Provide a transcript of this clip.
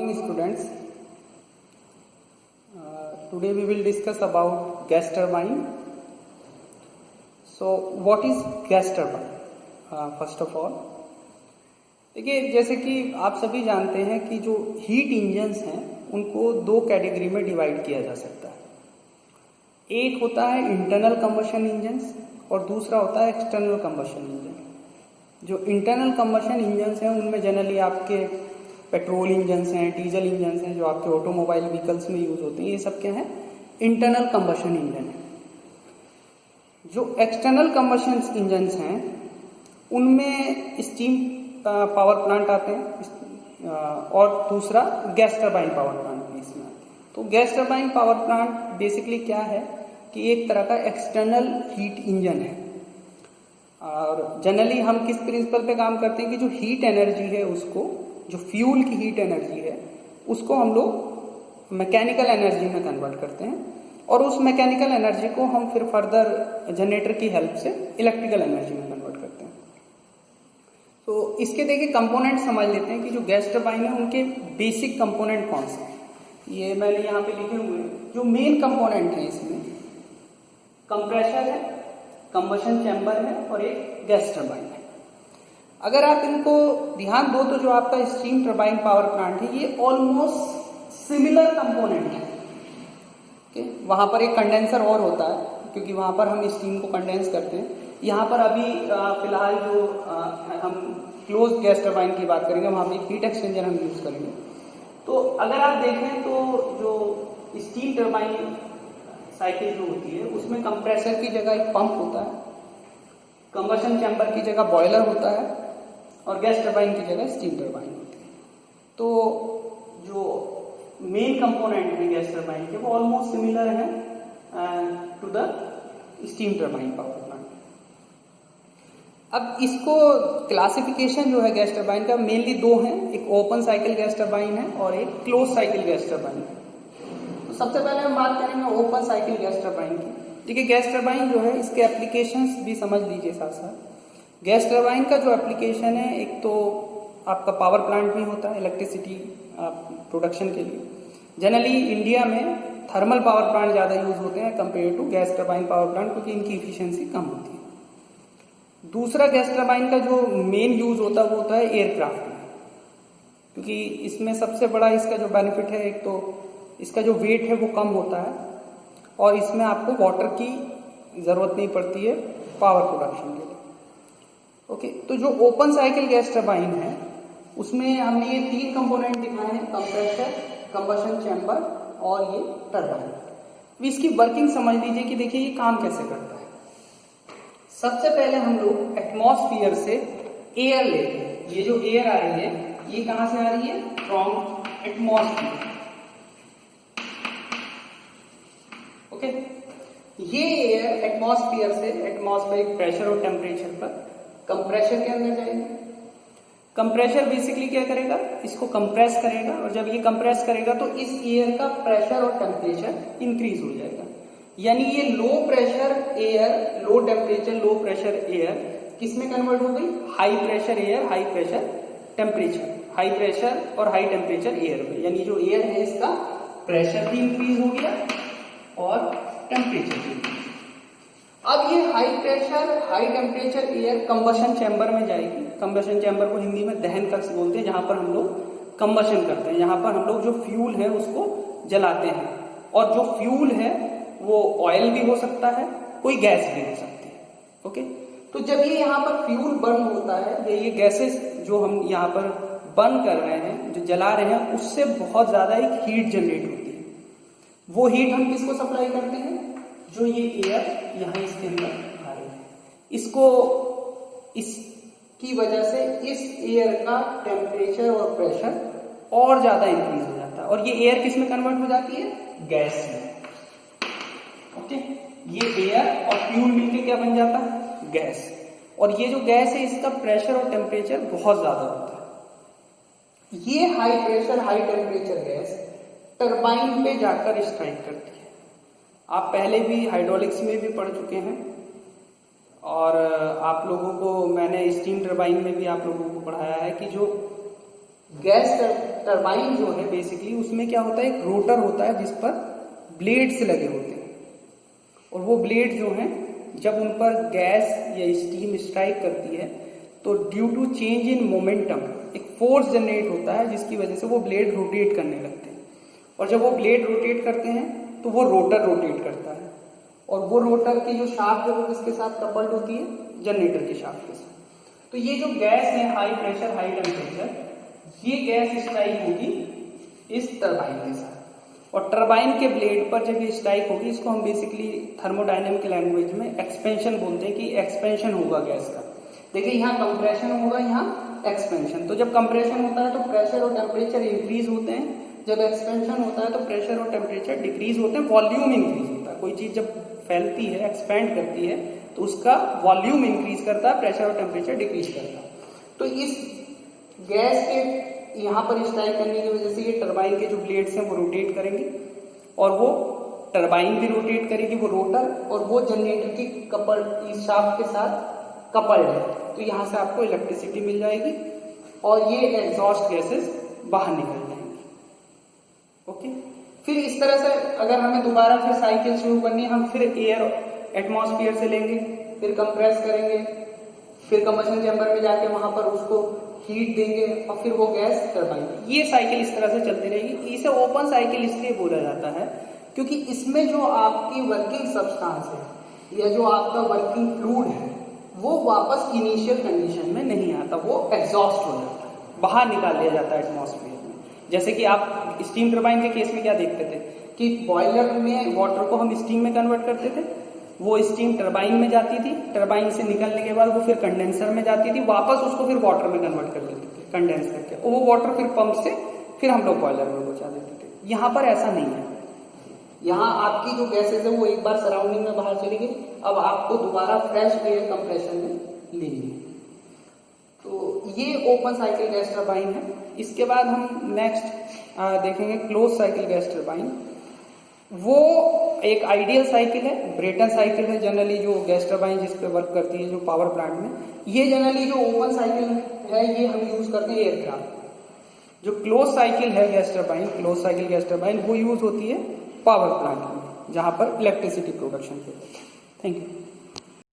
morning students. Today we will discuss about gas turbine. So what is gas turbine? First of all, देखिए जैसे कि आप सभी जानते हैं कि जो हीट इंजन्स हैं उनको दो कैटेगरी में डिवाइड किया जा सकता है। एक होता है इंटरनल कंबशन इंजन्स और दूसरा होता है एक्सटर्नल कंबशन इंजन। जो इंटरनल कंबशन इंजन्स हैं उनमें जनरली आपके पेट्रोल इंजन्स हैं, डीजल इंजन्स हैं, जो आपके ऑटोमोबाइल व्हीकल्स में यूज होते हैं, ये सब क्या है? इंटरनल कंबशन इंजन है। जो एक्सटर्नल कंबशन इंजन्स हैं उनमें स्टीम पावर प्लांट आते हैं और दूसरा गैस टरबाइन पावर प्लांट भी इसमें आते हैं। तो gas turbine power plant basically क्या है कि एक तरह का एक्सटर्नल हीट इंजन है। और जनरली हम किस प्रिंसिपल पे काम करते हैं कि जो हीट एनर्जी है उसको, जो फ्यूल की हीट एनर्जी है उसको हम लोग मैकेनिकल एनर्जी में कन्वर्ट करते हैं और उस मैकेनिकल एनर्जी को हम फिर फर्दर जनरेटर की हेल्प से इलेक्ट्रिकल एनर्जी में कन्वर्ट करते हैं। तो इसके देखिए कंपोनेंट समझ लेते हैं कि जो गैस टरबाइन है उनके बेसिक कंपोनेंट कौन से हैं। ये मैंने यहाँ पे लिखे हुए हैं। जो मेन कंपोनेंट है इसमें कंप्रेसर है, कंबशन चैम्बर है और एक गैस टरबाइन है। अगर आप इनको ध्यान दो तो जो आपका स्टीम टरबाइन पावर प्लांट है ये ऑलमोस्ट सिमिलर कंपोनेंट है। वहां पर एक कंडेंसर और होता है क्योंकि वहां पर हम स्टीम को कंडेंस करते हैं। यहाँ पर अभी फिलहाल जो हम क्लोज गैस टरबाइन की बात करेंगे वहां पर एक हीट एक्सचेंजर हम यूज करेंगे। तो अगर आप देखें तो जो स्टीम टरबाइन साइकिल जो होती है उसमें कंप्रेसर की जगह एक पंप होता है, कंबशन चैम्बर की जगह बॉयलर होता है और गैस टरबाइन की जगह स्टीम टरबाइन होती है। तो जो मेन कंपोनेंट है गैस टरबाइन के वो ऑलमोस्ट सिमिलर है to the steam turbine power plant. अब इसको क्लासिफिकेशन जो है गैस टरबाइन का मेनली दो हैं, एक ओपन साइकिल गैस टरबाइन है और एक क्लोज साइकिल गैस टरबाइन है। तो सबसे पहले हम बात करेंगे ओपन साइकिल गैस टरबाइन की। देखिए गैस टरबाइन जो है इसके एप्लीकेशंस भी समझ लीजिए साथ साथ। गैस टरबाइन का जो एप्लीकेशन है एक तो आपका पावर प्लांट में होता है इलेक्ट्रिसिटी प्रोडक्शन के लिए। जनरली इंडिया में थर्मल पावर प्लांट ज़्यादा यूज होते हैं compare to gas turbine power plant क्योंकि इनकी इफिशियंसी कम होती है। दूसरा गैस टरबाइन का जो मेन यूज होता है वो होता है एयरक्राफ्ट में, क्योंकि इसमें सबसे बड़ा इसका जो बेनिफिट है एक तो इसका जो वेट है वो कम होता है और इसमें आपको वाटर की जरूरत नहीं पड़ती है पावर प्रोडक्शन के लिए। ओके, तो जो ओपन साइकिल गैस टरबाइन है उसमें हमने ये तीन कंपोनेंट दिखाए हैं, कंप्रेसर, कंबशन चैम्बर और ये टरबाइन। इसकी वर्किंग समझ लीजिए कि देखिए ये काम कैसे करता है। सबसे पहले हम लोग एटमॉस्फेयर से एयर लेते हैं। ये जो एयर आ रही है ये कहां से आ रही है? From atmosphere. ओके, ये एयर एटमॉस्फेयर से एटमॉस्फेरिक प्रेशर और टेम्परेचर पर कंप्रेसर के अंदर जाएगी। कंप्रेसर बेसिकली क्या करेगा? इसको कंप्रेस करेगा और जब ये कंप्रेस करेगा तो इस एयर का प्रेशर और टेम्परेचर इंक्रीज हो जाएगा। यानी ये low pressure air, low temperature, low pressure air किस में कन्वर्ट हो गई? High pressure air, high pressure temperature, high pressure और हाई टेम्परेचर एयर में। यानी जो एयर है इसका प्रेशर भी इंक्रीज हो गया और टेम्परेचर भी। अब ये high pressure high temperature air combustion chamber में जाएगी। कंबशन चैम्बर को हिंदी में दहन कक्ष बोलते हैं, जहां पर हम लोग कंबशन करते हैं, यहाँ पर हम लोग जो फ्यूल है उसको जलाते हैं। और जो फ्यूल है वो ऑयल भी हो सकता है, कोई गैस भी हो सकती है। ओके, तो जब ये यहाँ पर फ्यूल बर्न होता है, ये गैसेस जो हम यहाँ पर बर्न कर रहे हैं, जो जला रहे हैं, उससे बहुत ज्यादा एक हीट जनरेट होती है। वो हीट हम किसको सप्लाई करते हैं? जो ये एयर यहाँ इसके अंदर आ रही है, इसको, इसकी वजह से इस एयर का टेम्परेचर और प्रेशर और ज्यादा इंक्रीज हो जाता है और ये एयर किस में कन्वर्ट हो जाती है? गैस में। ओके, ये एयर और फ्यूल मिलके क्या बन जाता है? गैस। और ये जो गैस है इसका प्रेशर और टेम्परेचर बहुत ज्यादा होता है। ये high pressure high temperature gas turbine पे जाकर स्ट्राइक करती है। आप पहले भी हाइड्रोलिक्स में भी पढ़ चुके हैं और आप लोगों को मैंने स्टीम टरबाइन में भी आप लोगों को पढ़ाया है कि जो गैस टरबाइन जो है बेसिकली उसमें क्या होता है, एक रोटर होता है जिस पर ब्लेड्स लगे होते हैं, और वो ब्लेड जो हैं जब उन पर गैस या स्टीम स्ट्राइक करती है तो due to change in momentum एक फोर्स जनरेट होता है जिसकी वजह से वो ब्लेड रोटेट करने लगते हैं, और जब वो ब्लेड रोटेट करते हैं तो वो रोटर रोटेट करता है, और वो रोटर की जो शाफ्ट है वो किसके साथ कपल्ड होती है, जनरेटर के शाफ्ट के साथ। तो ये जो गैस है हाई प्रेशर हाई टेम्परेचर, ये गैस स्ट्राइक होगी इस टरबाइन के साथ, और टरबाइन के ब्लेड पर जब ये स्ट्राइक होगी इसको हम बेसिकली थर्मोडायनेमिक लैंग्वेज में एक्सपेंशन बोलते हैं कि एक्सपेंशन होगा गैस का। देखिए यहाँ कंप्रेशन होगा, यहाँ एक्सपेंशन। तो जब कंप्रेशन होता है तो प्रेशर और टेम्परेचर इंक्रीज होते हैं, जब एक्सपेंशन होता है तो प्रेशर और टेम्परेचर डिक्रीज होते हैं, वॉल्यूम इंक्रीज होता है। कोई चीज जब फैलती है, एक्सपेंड करती है, तो उसका वॉल्यूम इंक्रीज करता है, प्रेशर और टेम्परेचर डिक्रीज करता है। तो इस गैस के यहाँ पर स्ट्राइक करने की वजह से ये टरबाइन के जो ब्लेड्स हैं वो रोटेट करेंगे, और वो टरबाइन भी रोटेट करेगी, वो रोटर, और वो जनरेटर की कपल इस शाफ्ट के साथ कपल्ड है। तो यहाँ से आपको इलेक्ट्रिसिटी मिल जाएगी और ये एग्जॉस्ट गैसेस बाहर निकल जाएंगी। ओके, फिर इस तरह से अगर हमें दोबारा फिर साइकिल शुरू करनी है, हम फिर एयर एटमॉस्फेयर से लेंगे, फिर कंप्रेस करेंगे, फिर कंबशन चैम्बर में जाके वहां पर उसको हीट देंगे, और फिर वो गैस टरबाइन। ये साइकिल इस तरह से चलती रहेगी। इसे ओपन साइकिल इसलिए बोला जाता है क्योंकि इसमें जो आपकी वर्किंग सब्सटेंस है या जो आपका वर्किंग फ्लूइड है वो वापस इनिशियल कंडीशन में नहीं आता, वो एग्जॉस्ट हो जाता है, बाहर निकाल लिया जाता है एटमॉस्फेयर में। जैसे कि आप स्टीम टरबाइन के केस में क्या देखते थे कि बॉयलर में वाटर को हम स्टीम में कन्वर्ट करते थे, वो स्टीम टरबाइन में जाती थी, टरबाइन से निकलने के बाद वो फिर कंडेंसर में जाती थी, वापस उसको फिर वाटर में कन्वर्ट कर देते थे कंडेंस करके, और वो वाटर फिर पंप से फिर हम लोग बॉयलर में पहुंचा देते थे। यहाँ पर ऐसा नहीं है, यहाँ आपकी जो गैसेज है वो एक बार सराउंडिंग में बाहर चली गई, अब आपको दोबारा फ्रेश एयर कंप्रेशन में लेनी है। तो ये ओपन साइकिल गैस टरबाइन है। इसके बाद हम नेक्स्ट देखेंगे क्लोज साइकिल गैस टरबाइन। वो एक आइडियल साइकिल है, ब्रेटन साइकिल है जनरली जो गैस टरबाइन जिस पे वर्क करती है जो पावर प्लांट में। ये जनरली जो ओपन साइकिल है ये हम यूज करते हैं एयरक्राफ्ट। जो क्लोज साइकिल है gas turbine, close cycle gas turbine, वो यूज होती है पावर प्लांट में जहां पर इलेक्ट्रिसिटी प्रोडक्शन होती है। Thank you.